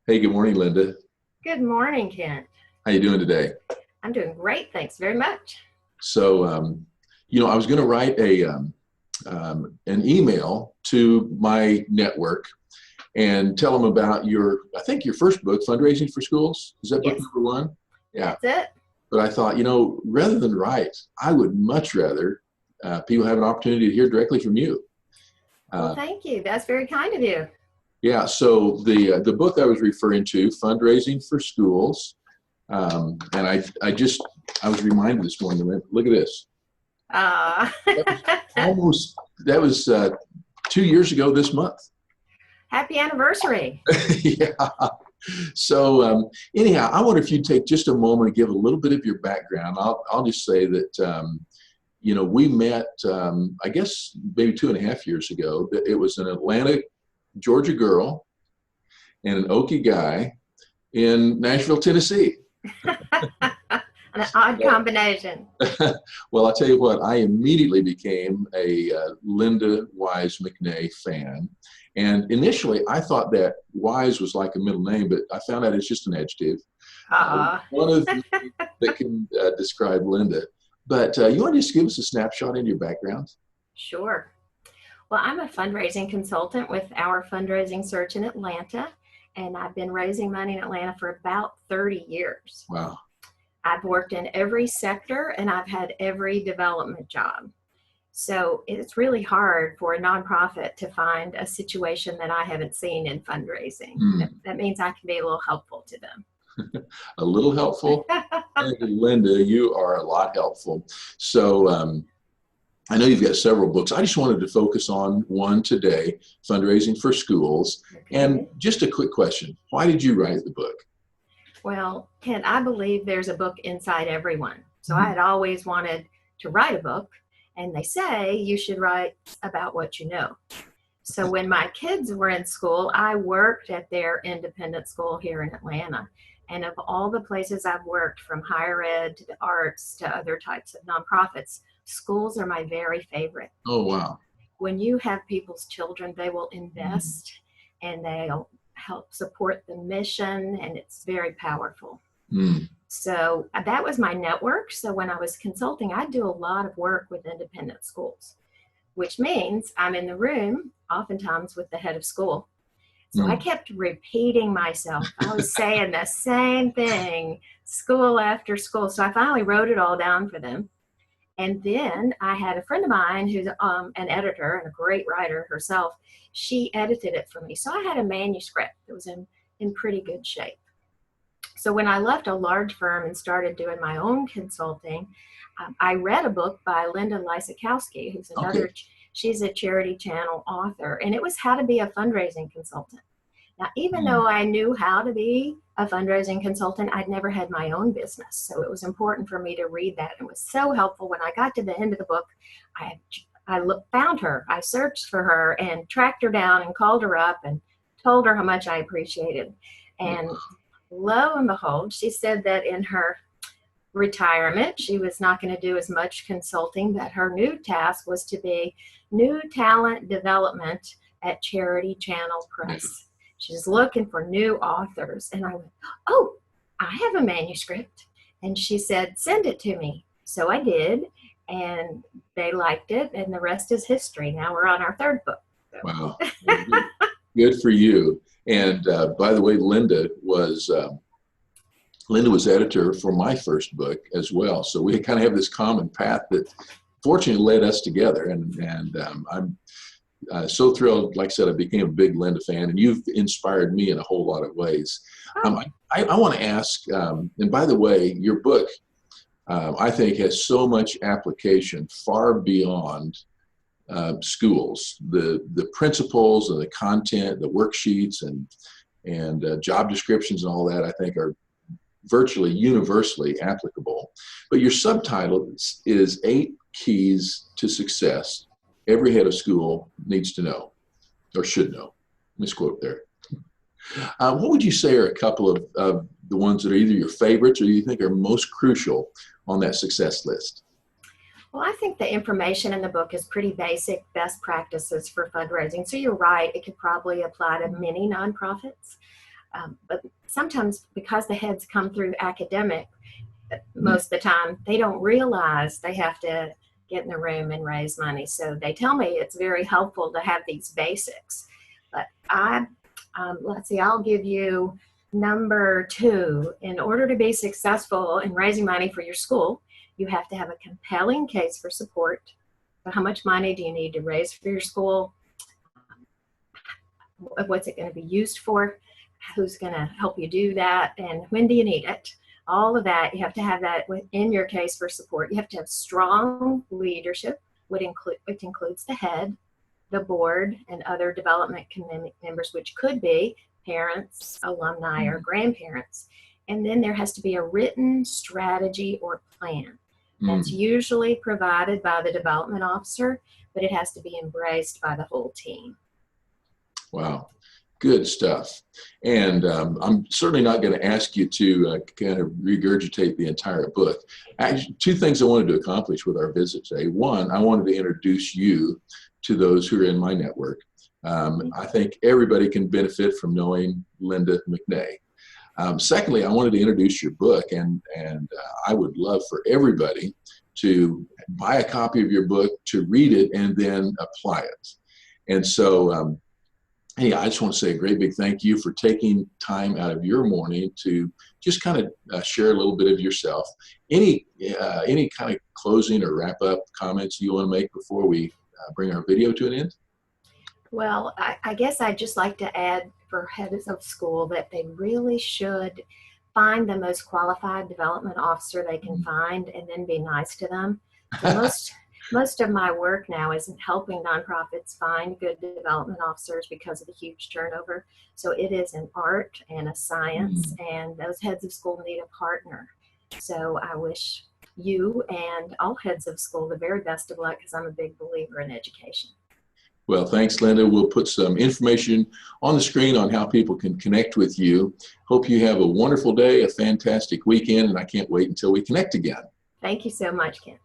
Hey, good morning, Linda. Good morning, Kent. How you doing today? I'm doing great. Thanks very much. So, I was going to write an email to my network and tell them about I think your first book, Fundraising for Schools. Is that book Yes, number one? Yeah. that's it. But I thought, rather than write, I would much rather people have an opportunity to hear directly from you. Well, Uh, thank you. That's very kind of you. yeah. So the book I was referring to, Fundraising for Schools, and I was reminded this morning. Look at this. Uh, That was almost that was 2 years ago this month. Happy anniversary. Yeah. So anyhow, I wonder if you'd take just a moment to give a little bit of your background. I'll just say that we met I guess maybe 2.5 years ago. It was an Atlanta, Georgia girl and an Okie guy in Nashville, Tennessee. An odd combination. Well, I'll tell you what, I immediately became a Linda Wise McNay fan. And initially, I thought that Wise was like a middle name, but I found out it's just an adjective. Uh, One of the things that can describe Linda. But you want to just give us a snapshot in your background? sure. Well, I'm a fundraising consultant with our fundraising search in Atlanta, and I've been raising money in Atlanta for about 30 years. Wow. I've worked in every sector and I've had every development job. So it's really hard for a nonprofit to find a situation that I haven't seen in fundraising. Hmm. That means I can be a little helpful to them. A little helpful. And Linda, you are a lot helpful. So I know you've got several books. I just wanted to focus on one today, Fundraising for Schools. And Okay. just a quick question. Why did you write the book? Well, Ken, I believe there's a book inside everyone. So I Hmm. had always wanted to write a book, and they say you should write about what you know. So when my kids were in school, I worked at their independent school here in Atlanta. And of all the places I've worked, from higher ed to the arts to other types of nonprofits, schools are my very favorite. Oh, wow. When you have people's children, they will Hmm. invest and they'll help support the mission, and it's very powerful. Hmm. So that was my network. So when I was consulting, I do a lot of work with independent schools, which means I'm in the room oftentimes with the head of school. So I Hmm. kept repeating myself. I was saying the same thing school after school. So I finally wrote it all down for them. And then I had a friend of mine who's an editor and a great writer herself. She edited it for me. So I had a manuscript that was in pretty good shape. So when I left a large firm and started doing my own consulting, I read a book by Linda Lysakowski, who's Okay. she's a Charity Channel author, and it was How to Be a Fundraising Consultant. Now, even Hmm. though I knew how to be a fundraising consultant, I'd never had my own business. So it was important for me to read that. It was so helpful. When I got to the end of the book, I, found her. I searched for her and tracked her down and called her up and told her how much I appreciated. And lo and behold, she said that in her retirement, she was not going to do as much consulting, that her new task was to be new talent development at Charity Channel Yeah. Press. She's looking for new authors. And I went, oh, I have a manuscript. And she said, send it to me. So I did. And they liked it. And the rest is history. Now we're on our third book. Wow. So. Well, good for you. And by the way, Linda was editor for my first book as well. So we kind of have this common path that fortunately led us together. And I'm so thrilled. Like I said, I became a big Linda fan, and you've inspired me in a whole lot of ways. Oh, I want to ask, and by the way, your book, I think, has so much application far beyond schools. The principles and the content, the worksheets and job descriptions and all that, I think, are virtually universally applicable. But your subtitle is Eight Keys to Success Every Head of School Needs to Know or Should Know. Misquote there. What would you say are a couple of the ones that are either your favorites or you think are most crucial on that success list? well, I think the information in the book is pretty basic best practices for fundraising. So you're right, it could probably apply to many nonprofits. But sometimes because the heads come through academic, most of the time they don't realize they have to get in the room and raise money. So they tell me it's very helpful to have these basics. But let's see, I'll give you number 2. In order to be successful in raising money for your school, you have to have a compelling case for support. So how much money do you need to raise for your school? What's it going to be used for? Who's going to help you do that? And when do you need it? All of that, you have to have that within your case for support. You have to have strong leadership, which includes the head, the board, and other development committee members, which could be parents, alumni, or grandparents. And then there has to be a written strategy or plan. That's usually provided by the development officer, but it has to be embraced by the whole team. Wow, good stuff. And I'm certainly not going to ask you to kind of regurgitate the entire book. Actually, 2 things I wanted to accomplish with our visit today. One, I wanted to introduce you to those who are in my network. I think everybody can benefit from knowing Linda McNay. Secondly, I wanted to introduce your book, and I would love for everybody to buy a copy of your book, to read it, and then apply it. And so, hey, I just want to say a great big thank you for taking time out of your morning to just kind of share a little bit of yourself. Any kind of closing or wrap-up comments you want to make before we bring our video to an end? Well, I guess I'd just like to add for heads of school that they really should find the most qualified development officer they can find and then be nice to them. So most of my work now is in helping nonprofits find good development officers because of the huge turnover. So it is an art and a science, and those heads of school need a partner. So I wish you and all heads of school the very best of luck, because I'm a big believer in education. Well, thanks, Linda. We'll put some information on the screen on how people can connect with you. Hope you have a wonderful day, a fantastic weekend, and I can't wait until we connect again. Thank you so much, Ken.